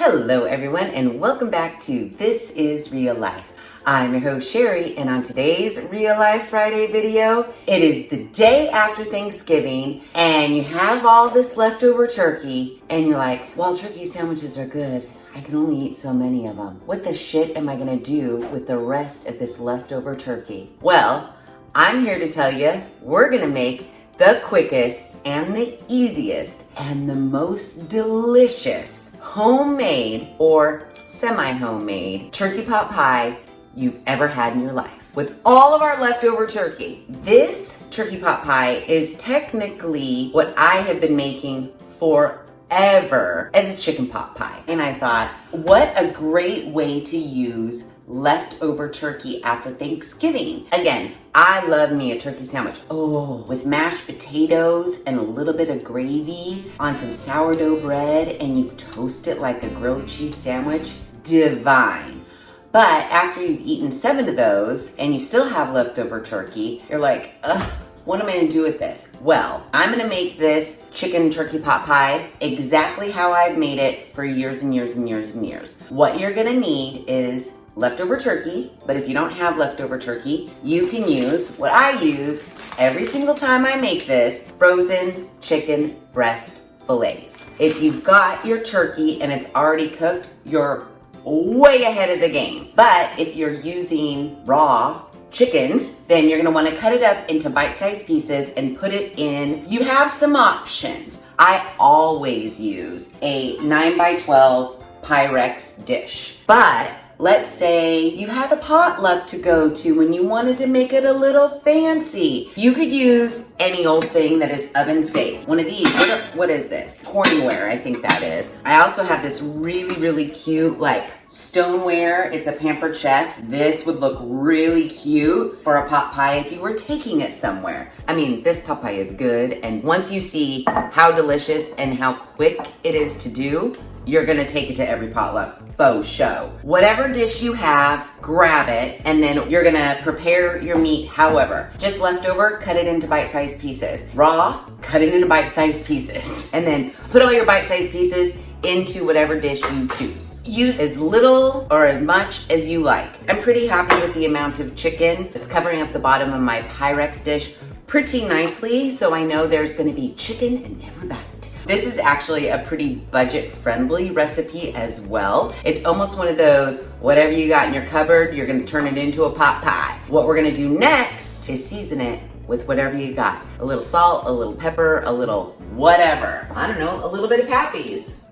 Hello everyone and welcome back to This Is Real Life. I'm your host Sheri, and on today's Real Life Friday video, it is the day after Thanksgiving and you have all this leftover turkey and you're like, well, turkey sandwiches are good. I can only eat so many of them. What the shit am I gonna do with the rest of this leftover turkey? Well, I'm here to tell you, we're gonna make the quickest and the easiest and the most delicious homemade or semi-homemade turkey pot pie you've ever had in your life. With all of our leftover turkey, this turkey pot pie is technically what I have been making forever as a chicken pot pie. And I thought, what a great way to use leftover turkey after Thanksgiving. Again, I love me a turkey sandwich. Oh, with mashed potatoes and a little bit of gravy on some sourdough bread and you toast it like a grilled cheese sandwich. Divine. But after you've eaten 7 of those and you still have leftover turkey, you're like, ugh, what am I gonna do with this? Well, I'm gonna make this chicken turkey pot pie exactly how I've made it for years and years and years and years. What you're gonna need is leftover turkey, but if you don't have leftover turkey, you can use what I use every single time I make this, frozen chicken breast fillets. If you've got your turkey and it's already cooked, you're way ahead of the game. But if you're using raw chicken, then you're gonna wanna cut it up into bite-sized pieces and put it in. You have some options. I always use a 9x12 Pyrex dish, but let's say you had a potluck to go to and you wanted to make it a little fancy. You could use any old thing that is oven safe. One of these, what is this? Hornware, I think that is. I also have this really cute like stoneware. It's a Pampered Chef. This would look really cute for a pot pie if you were taking it somewhere. I mean, this pot pie is good, and once you see how delicious and how quick it is to do, you're gonna take it to every potluck, faux show. Whatever dish you have, grab it, and then you're gonna prepare your meat however. Just leftover, cut it into bite-sized pieces. Raw, cut it into bite-sized pieces. And then put all your bite-sized pieces into whatever dish you choose. Use as little or as much as you like. I'm pretty happy with the amount of chicken. It's covering up the bottom of my Pyrex dish pretty nicely, so I know there's gonna be chicken in every bite. This is actually a pretty budget-friendly recipe as well. It's almost one of those, whatever you got in your cupboard, you're gonna turn it into a pot pie. What we're gonna do next is season it with whatever you got. A little salt, a little pepper, a little whatever. I don't know, a little bit of Pappy's.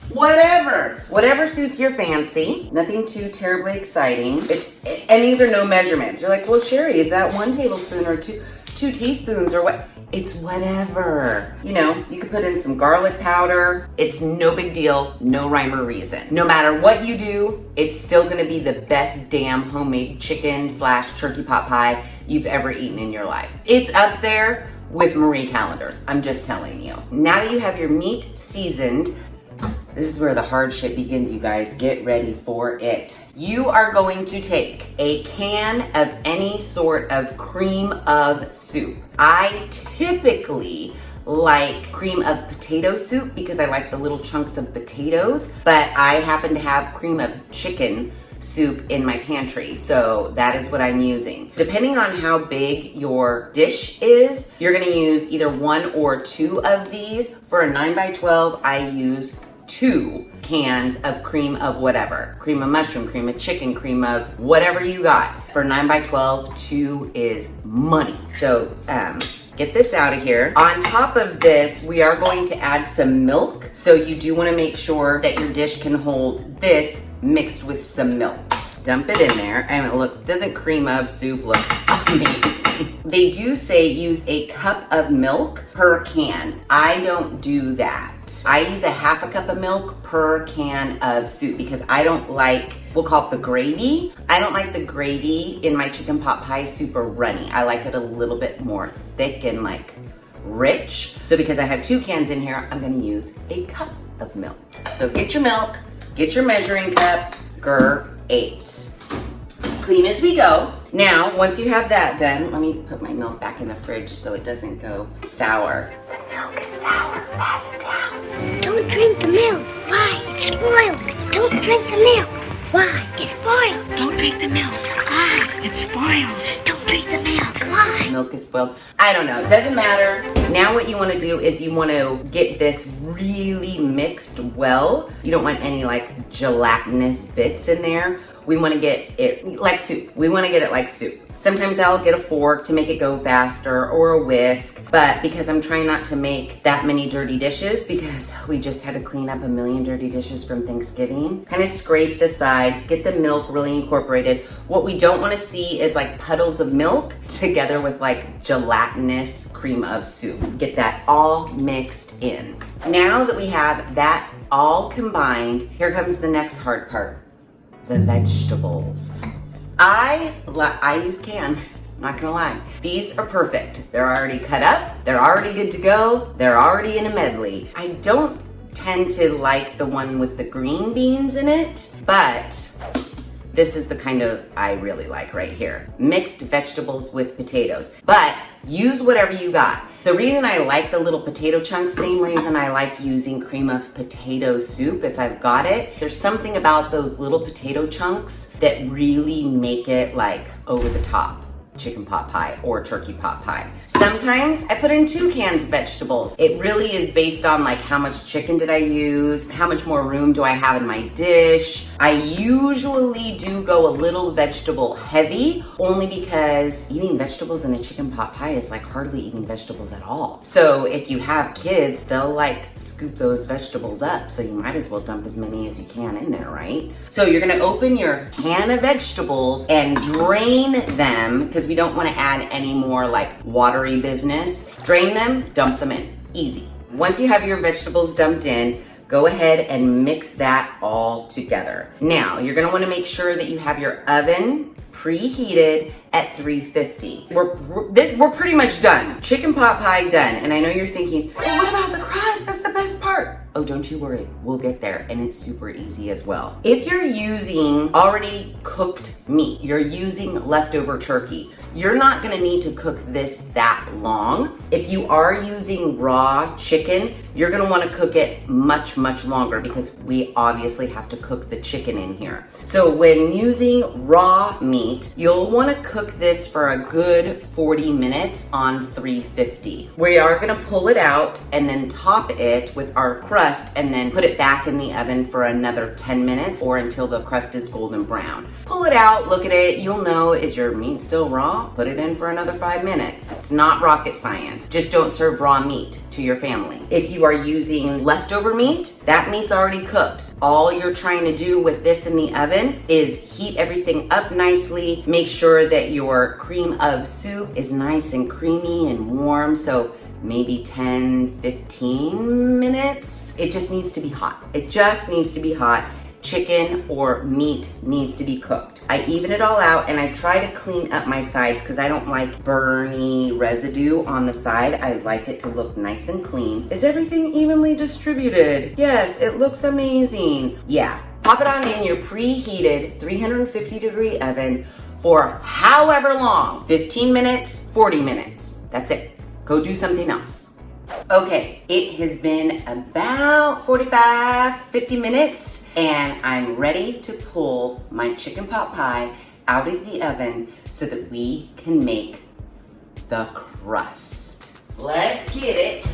Whatever suits your fancy. Nothing too terribly exciting. And these are no measurements. You're like, well, Sheri, is that 1 tablespoon or two teaspoons or what? It's whatever. You know, you could put in some garlic powder. It's no big deal, no rhyme or reason. No matter what you do, it's still gonna be the best damn homemade chicken / turkey pot pie you've ever eaten in your life. It's up there with Marie Callender's, I'm just telling you. Now that you have your meat seasoned, this is where the hard shit begins, you guys. Get ready for it. You are going to take a can of any sort of cream of soup. I typically like cream of potato soup because I like the little chunks of potatoes, but I happen to have cream of chicken soup in my pantry, so that is what I'm using. Depending on how big your dish is, you're gonna use either 1 or 2 of these. For a 9x12, I use 2 cans of cream of whatever. Cream of mushroom, cream of chicken, cream of whatever you got. For 9x12, 2 is money. So get this out of here. On top of this, we are going to add some milk. So you do wanna make sure that your dish can hold this mixed with some milk. Dump it in there, and look, doesn't cream of soup look amazing? They do say use a cup of milk per can. I don't do that. I use a half a cup of milk per can of soup because I don't like, we'll call it the gravy. I don't like the gravy in my chicken pot pie super runny. I like it a little bit more thick and like rich. So because I have 2 cans in here, I'm gonna use a cup of milk. So get your milk, get your measuring cup, Great. Clean as we go. Now, once you have that done, let me put my milk back in the fridge so it doesn't go sour. The milk is sour. Pass it down. Don't drink the milk. Why? It's spoiled. Don't drink the milk. Why? It's spoiled. Don't drink the milk. Ah, it's spoiled. Don't drink the milk. Why? Milk is spoiled. I don't know. Doesn't matter. Now what you want to do is you want to get this really mixed well. You don't want any like gelatinous bits in there. We want to get it like soup. We want to get it like soup. Sometimes I'll get a fork to make it go faster or a whisk, but because I'm trying not to make that many dirty dishes because we just had to clean up a million dirty dishes from Thanksgiving, kind of scrape the sides, get the milk really incorporated. What we don't want to see is like puddles of milk together with like gelatinous cream of soup. Get that all mixed in. Now that we have that all combined, here comes the next hard part, the vegetables. I use canned, not gonna lie. These are perfect. They're already cut up, they're already good to go, they're already in a medley. I don't tend to like the one with the green beans in it, but this is the kind of I really like right here. Mixed vegetables with potatoes, but use whatever you got. The reason I like the little potato chunks, same reason I like using cream of potato soup if I've got it. There's something about those little potato chunks that really make it like over the top. Chicken pot pie or turkey pot pie. Sometimes I put in 2 cans of vegetables. It really is based on like how much chicken did I use, how much more room do I have in my dish. I usually do go a little vegetable heavy only because eating vegetables in a chicken pot pie is like hardly eating vegetables at all. So if you have kids, they'll like scoop those vegetables up. So you might as well dump as many as you can in there, right? So you're gonna open your can of vegetables and drain them because we don't want to add any more like watery business. Drain them, dump them in. Easy. Once you have your vegetables dumped in, go ahead and mix that all together. Now, you're gonna want to make sure that you have your oven preheated at 350. We're pretty much done. Chicken pot pie done. And I know you're thinking, well, what about the crust? That's the best part. Oh, don't you worry. We'll get there. And it's super easy as well. If you're using already cooked meat, you're using leftover turkey, you're not gonna need to cook this that long. If you are using raw chicken, you're gonna wanna cook it much, much longer because we obviously have to cook the chicken in here. So when using raw meat, you'll wanna cook this for a good 40 minutes on 350. We are gonna pull it out and then top it with our crust and then put it back in the oven for another 10 minutes or until the crust is golden brown. Pull it out, look at it, you'll know, is your meat still raw? Put it in for another 5 minutes. It's not rocket science. Just don't serve raw meat to your family. If you are using leftover meat, that meat's already cooked. All you're trying to do with this in the oven is heat everything up nicely. Make sure that your cream of soup is nice and creamy and warm. So maybe 10, 15 minutes. It just needs to be hot. It just needs to be hot. Chicken or meat needs to be cooked. I even it all out and I try to clean up my sides because I don't like burny residue on the side. I like it to look nice and clean. Is everything evenly distributed? Yes, it looks amazing. Yeah, pop it on in your preheated 350-degree oven for however long, 15 minutes, 40 minutes. That's it. Go do something else. Okay, it has been about 45, 50 minutes and I'm ready to pull my chicken pot pie out of the oven so that we can make the crust. Let's get it.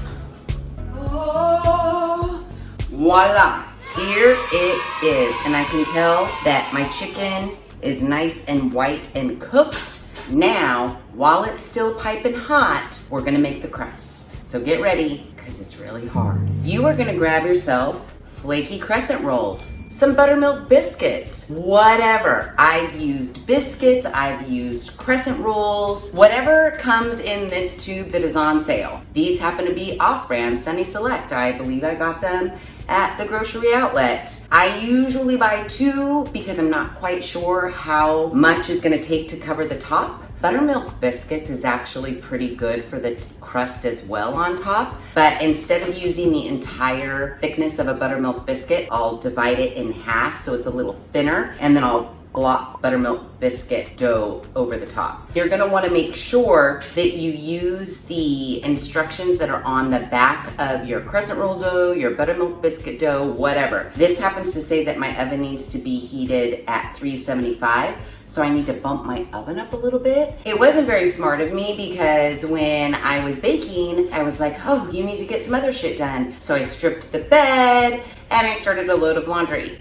Oh, voila, here it is. And I can tell that my chicken is nice and white and cooked. Now, while it's still piping hot, we're gonna make the crust. So get ready, because it's really hard. You are gonna grab yourself flaky crescent rolls, some buttermilk biscuits, whatever. I've used biscuits, I've used crescent rolls, whatever comes in this tube that is on sale. These happen to be off-brand, Sunny Select. I believe I got them at the grocery outlet. I usually buy 2 because I'm not quite sure how much is gonna take to cover the top. Buttermilk biscuits is actually pretty good for the crust as well on top, but instead of using the entire thickness of a buttermilk biscuit, I'll divide it in half so it's a little thinner, and then I'll glop buttermilk biscuit dough over the top. You're gonna wanna make sure that you use the instructions that are on the back of your crescent roll dough, your buttermilk biscuit dough, whatever. This happens to say that my oven needs to be heated at 375, so I need to bump my oven up a little bit. It wasn't very smart of me because when I was baking, I was like, oh, you need to get some other shit done. So I stripped the bed and I started a load of laundry.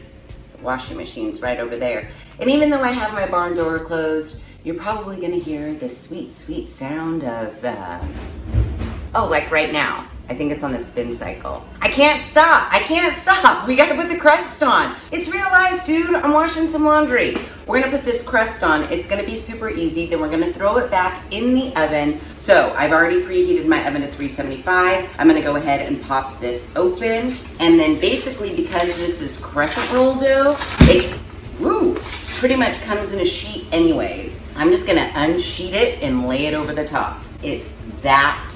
The washing machine's right over there. And even though I have my barn door closed, you're probably gonna hear the sweet, sweet sound of, oh, like right now. I think it's on the spin cycle. I can't stop. We gotta put the crust on. It's real life, dude. I'm washing some laundry. We're gonna put this crust on. It's gonna be super easy. Then we're gonna throw it back in the oven. So I've already preheated my oven to 375. I'm gonna go ahead and pop this open. And then basically, because this is crescent roll dough, it pretty much comes in a sheet anyways. I'm just gonna unsheet it and lay it over the top. It's that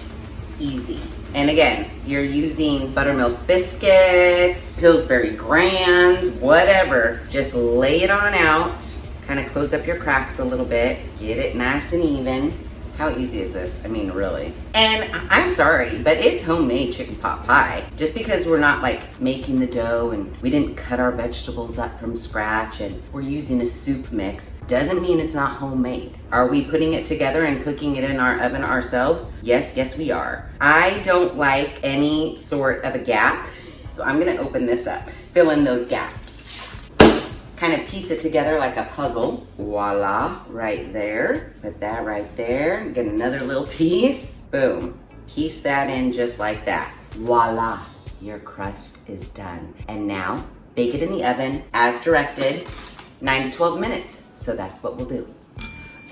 easy. And again, you're using buttermilk biscuits, Pillsbury Grands, whatever. Just lay it on out, kind of close up your cracks a little bit, get it nice and even. How easy is this? I mean, really. And I'm sorry, but it's homemade chicken pot pie. Just because we're not like making the dough and we didn't cut our vegetables up from scratch and we're using a soup mix, doesn't mean it's not homemade. Are we putting it together and cooking it in our oven ourselves? Yes, we are. I don't like any sort of a gap, so I'm gonna open this up, fill in those gaps. Kind of piece it together like a puzzle. Voila, right there. Put that right there. Get another little piece. Boom. Piece that in just like that. Voila, your crust is done. And now, bake it in the oven as directed, 9 to 12 minutes. So that's what we'll do.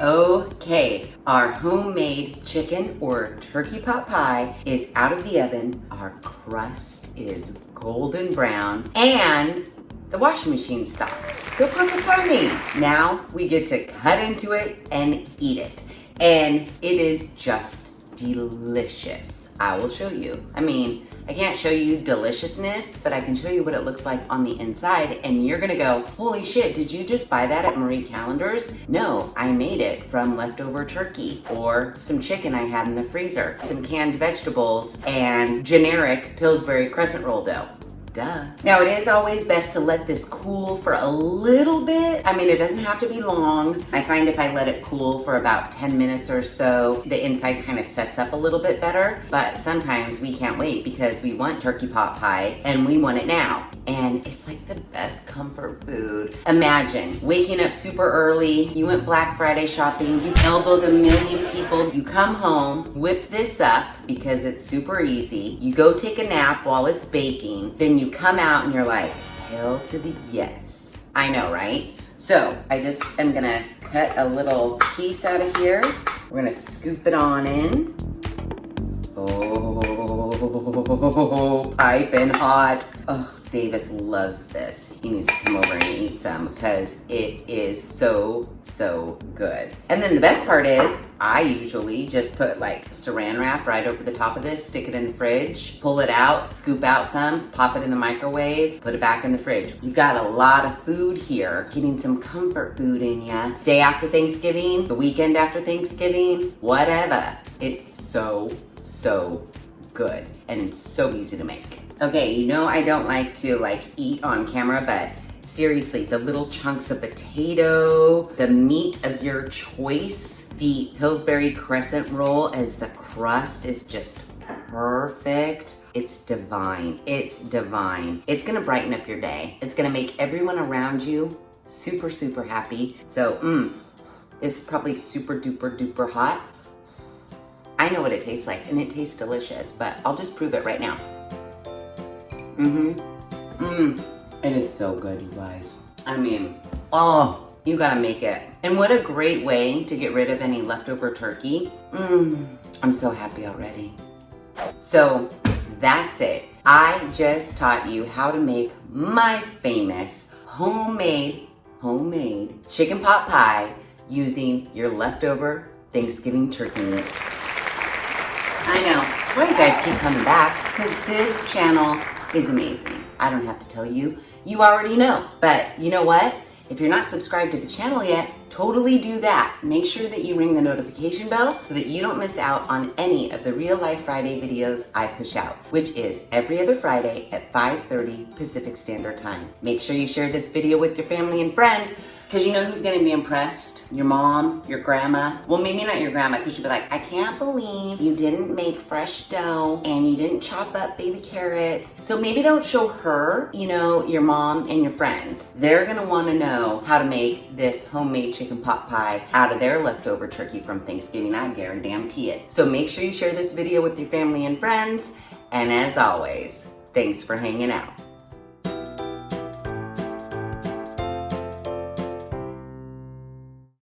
Okay, our homemade chicken or turkey pot pie is out of the oven. Our crust is golden brown and the washing machine stopped. So perfect timing. Now we get to cut into it and eat it. And it is just delicious. I will show you. I mean, I can't show you deliciousness, but I can show you what it looks like on the inside. And you're gonna go, holy shit, did you just buy that at Marie Callender's? No, I made it from leftover turkey or some chicken I had in the freezer, some canned vegetables, and generic Pillsbury crescent roll dough. Duh. Now it is always best to let this cool for a little bit. I mean, it doesn't have to be long. I find if I let it cool for about 10 minutes or so, the inside kind of sets up a little bit better. But sometimes we can't wait because we want turkey pot pie and we want it now. And it's like the best comfort food. Imagine waking up super early, you went Black Friday shopping, you elbowed a million people, you come home, whip this up because it's super easy, you go take a nap while it's baking, then you come out and you're like, hell to the yes. I know, right? So I just am gonna cut a little piece out of here. We're gonna scoop it on in. Oh, piping hot. Oh, Davis loves this. He needs to come over and eat some because it is so good. And then the best part is I usually just put like saran wrap right over the top of this, stick it in the fridge, pull it out, scoop out some, pop it in the microwave, put it back in the fridge. You've got a lot of food here, getting some comfort food in ya. Day after Thanksgiving, the weekend after Thanksgiving, whatever. It's so good and so easy to make. Okay, you know I don't like to eat on camera, but seriously, the little chunks of potato, the meat of your choice, the Pillsbury crescent roll as the crust is just perfect. It's divine. It's divine. It's gonna brighten up your day. It's gonna make everyone around you super happy. So, it's probably super duper hot. I know what it tastes like, and it tastes delicious, but I'll just prove it right now. It is so good, you guys. I mean, oh, you gotta make it. And what a great way to get rid of any leftover turkey. I'm so happy already. So that's it. I just taught you how to make my famous homemade chicken pot pie using your leftover Thanksgiving turkey meat. I know, that's why you guys keep coming back, because this channel is amazing. I don't have to tell you, you already know. But you know what? If you're not subscribed to the channel yet, totally do that. Make sure that you ring the notification bell so that you don't miss out on any of the Real Life Friday videos I push out, which is every other Friday at 5:30 Pacific Standard Time. Make sure you share this video with your family and friends, because you know who's going to be impressed? Your mom, your grandma. Well, maybe not your grandma, because she'll be like, I can't believe you didn't make fresh dough and you didn't chop up baby carrots. So maybe don't show her, your mom and your friends. They're going to want to know how to make this homemade chicken pot pie out of their leftover turkey from Thanksgiving. I guarantee it. So make sure you share this video with your family and friends. And as always, thanks for hanging out.